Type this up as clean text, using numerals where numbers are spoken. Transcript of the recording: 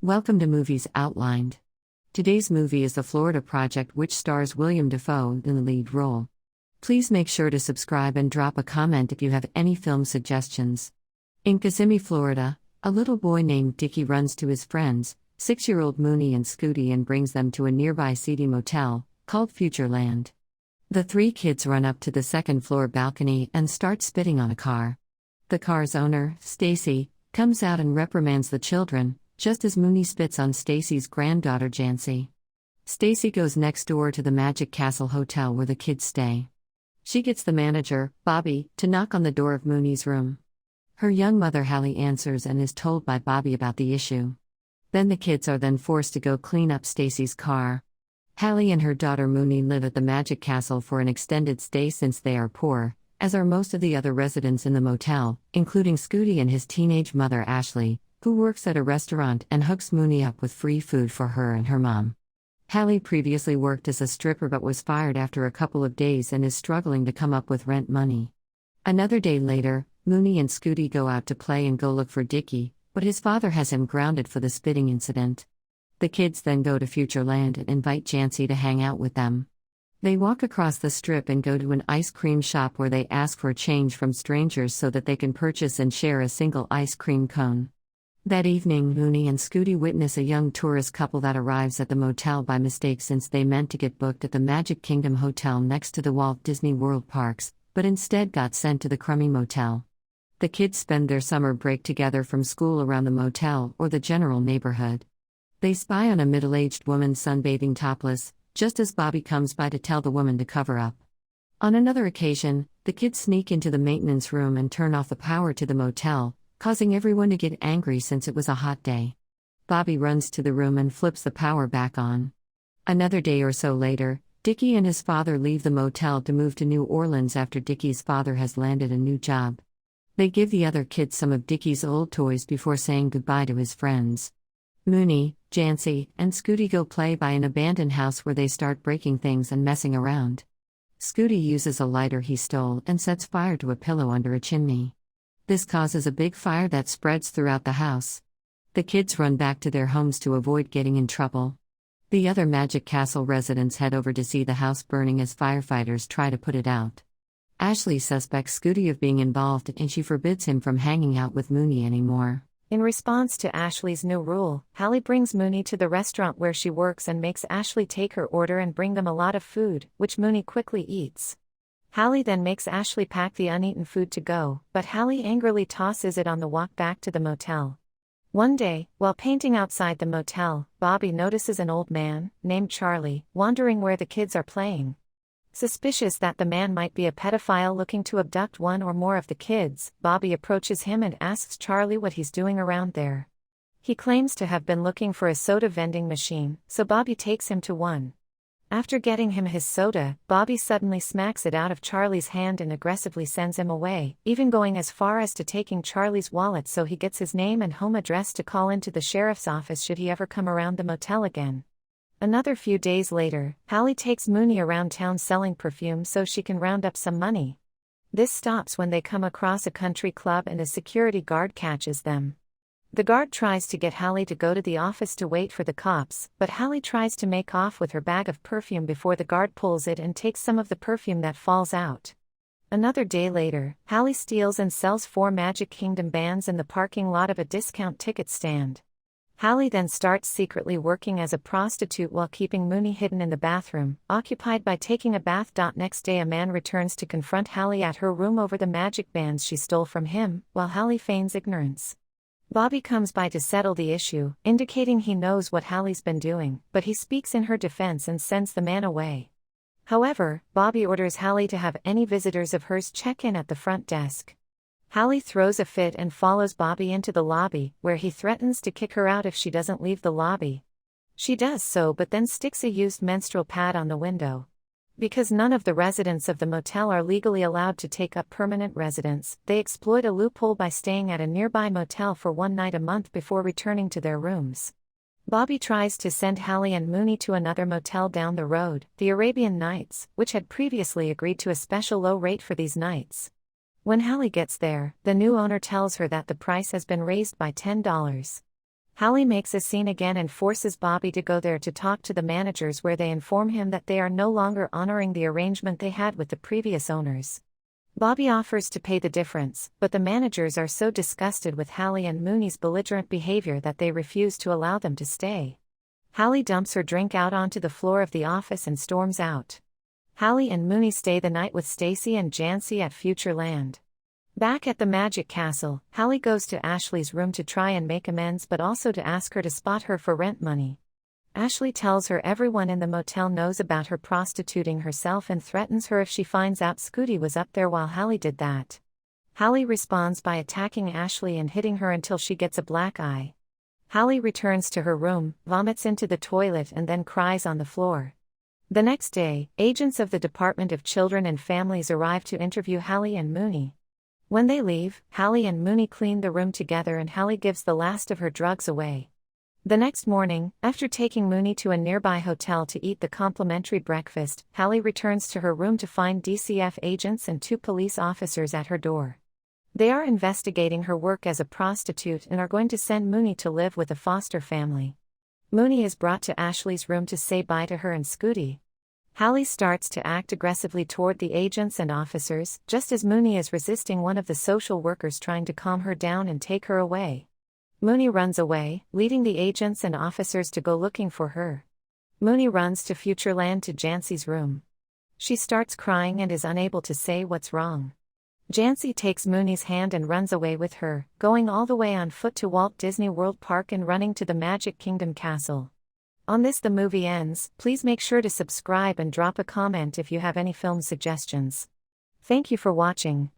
Welcome to Movies Outlined. Today's movie is The Florida Project, which stars William Dafoe in the lead role. Please make sure to subscribe and drop a comment if you have any film suggestions. In Kissimmee, Florida, a little boy named Dickie runs to his friends, 6-year-old Moonee and Scooty, and brings them to a nearby seedy motel, called Futureland. The three kids run up to the second-floor balcony and start spitting on a car. The car's owner, Stacy, comes out and reprimands the children, just as Moonee spits on Stacy's granddaughter Jancy. Stacy goes next door to the Magic Castle Hotel where the kids stay. She gets the manager, Bobby, to knock on the door of Moonee's room. Her young mother Hallie answers and is told by Bobby about the issue. Then the kids are forced to go clean up Stacy's car. Hallie and her daughter Moonee live at the Magic Castle for an extended stay since they are poor, as are most of the other residents in the motel, including Scooty and his teenage mother Ashley, who works at a restaurant and hooks Moonee up with free food for her and her mom. Hallie previously worked as a stripper but was fired after a couple of days and is struggling to come up with rent money. Another day later, Moonee and Scooty go out to play and go look for Dickie, but his father has him grounded for the spitting incident. The kids then go to Futureland and invite Jancy to hang out with them. They walk across the strip and go to an ice cream shop where they ask for change from strangers so that they can purchase and share a single ice cream cone. That evening, Moonee and Scooty witness a young tourist couple that arrives at the motel by mistake, since they meant to get booked at the Magic Kingdom Hotel next to the Walt Disney World parks, but instead got sent to the crummy motel. The kids spend their summer break together from school around the motel or the general neighborhood. They spy on a middle-aged woman sunbathing topless, just as Bobby comes by to tell the woman to cover up. On another occasion, the kids sneak into the maintenance room and turn off the power to the motel, causing everyone to get angry since it was a hot day. Bobby runs to the room and flips the power back on. Another day or so later, Dickie and his father leave the motel to move to New Orleans after Dickie's father has landed a new job. They give the other kids some of Dickie's old toys before saying goodbye to his friends. Moonee, Jancy, and Scooty go play by an abandoned house where they start breaking things and messing around. Scooty uses a lighter he stole and sets fire to a pillow under a chimney. This causes a big fire that spreads throughout the house. The kids run back to their homes to avoid getting in trouble. The other Magic Castle residents head over to see the house burning as firefighters try to put it out. Ashley suspects Scooty of being involved and she forbids him from hanging out with Moonee anymore. In response to Ashley's new rule, Hallie brings Moonee to the restaurant where she works and makes Ashley take her order and bring them a lot of food, which Moonee quickly eats. Hallie then makes Ashley pack the uneaten food to go, but Hallie angrily tosses it on the walk back to the motel. One day, while painting outside the motel, Bobby notices an old man, named Charlie, wandering where the kids are playing. Suspicious that the man might be a pedophile looking to abduct one or more of the kids, Bobby approaches him and asks Charlie what he's doing around there. He claims to have been looking for a soda vending machine, so Bobby takes him to one. After getting him his soda, Bobby suddenly smacks it out of Charlie's hand and aggressively sends him away, even going as far as to taking Charlie's wallet so he gets his name and home address to call into the sheriff's office should he ever come around the motel again. Another few days later, Hallie takes Moonee around town selling perfume so she can round up some money. This stops when they come across a country club and a security guard catches them. The guard tries to get Hallie to go to the office to wait for the cops, but Hallie tries to make off with her bag of perfume before the guard pulls it and takes some of the perfume that falls out. Another day later, Hallie steals and sells 4 Magic Kingdom bands in the parking lot of a discount ticket stand. Hallie then starts secretly working as a prostitute while keeping Moonee hidden in the bathroom, occupied by taking a bath. Next day a man returns to confront Hallie at her room over the magic bands she stole from him, while Hallie feigns ignorance. Bobby comes by to settle the issue, indicating he knows what Hallie's been doing, but he speaks in her defense and sends the man away. However, Bobby orders Hallie to have any visitors of hers check in at the front desk. Hallie throws a fit and follows Bobby into the lobby, where he threatens to kick her out if she doesn't leave the lobby. She does so but then sticks a used menstrual pad on the window. Because none of the residents of the motel are legally allowed to take up permanent residence, they exploit a loophole by staying at a nearby motel for one night a month before returning to their rooms. Bobby tries to send Hallie and Moonee to another motel down the road, the Arabian Nights, which had previously agreed to a special low rate for these nights. When Hallie gets there, the new owner tells her that the price has been raised by $10. Hallie makes a scene again and forces Bobby to go there to talk to the managers, where they inform him that they are no longer honoring the arrangement they had with the previous owners. Bobby offers to pay the difference, but the managers are so disgusted with Hallie and Moonee's belligerent behavior that they refuse to allow them to stay. Hallie dumps her drink out onto the floor of the office and storms out. Hallie and Moonee stay the night with Stacy and Jancy at Futureland. Back at the Magic Castle, Hallie goes to Ashley's room to try and make amends, but also to ask her to spot her for rent money. Ashley tells her everyone in the motel knows about her prostituting herself and threatens her if she finds out Scooty was up there while Hallie did that. Hallie responds by attacking Ashley and hitting her until she gets a black eye. Hallie returns to her room, vomits into the toilet and then cries on the floor. The next day, agents of the Department of Children and Families arrive to interview Hallie and Moonee. When they leave, Hallie and Moonee clean the room together and Hallie gives the last of her drugs away. The next morning, after taking Moonee to a nearby hotel to eat the complimentary breakfast, Hallie returns to her room to find DCF agents and 2 police officers at her door. They are investigating her work as a prostitute and are going to send Moonee to live with a foster family. Moonee is brought to Ashley's room to say bye to her and Scooty. Hallie starts to act aggressively toward the agents and officers, just as Moonee is resisting one of the social workers trying to calm her down and take her away. Moonee runs away, leading the agents and officers to go looking for her. Moonee runs to Futureland to Jancy's room. She starts crying and is unable to say what's wrong. Jancy takes Moonee's hand and runs away with her, going all the way on foot to Walt Disney World Park and running to the Magic Kingdom Castle. On this the movie ends. Please make sure to subscribe and drop a comment if you have any film suggestions. Thank you for watching.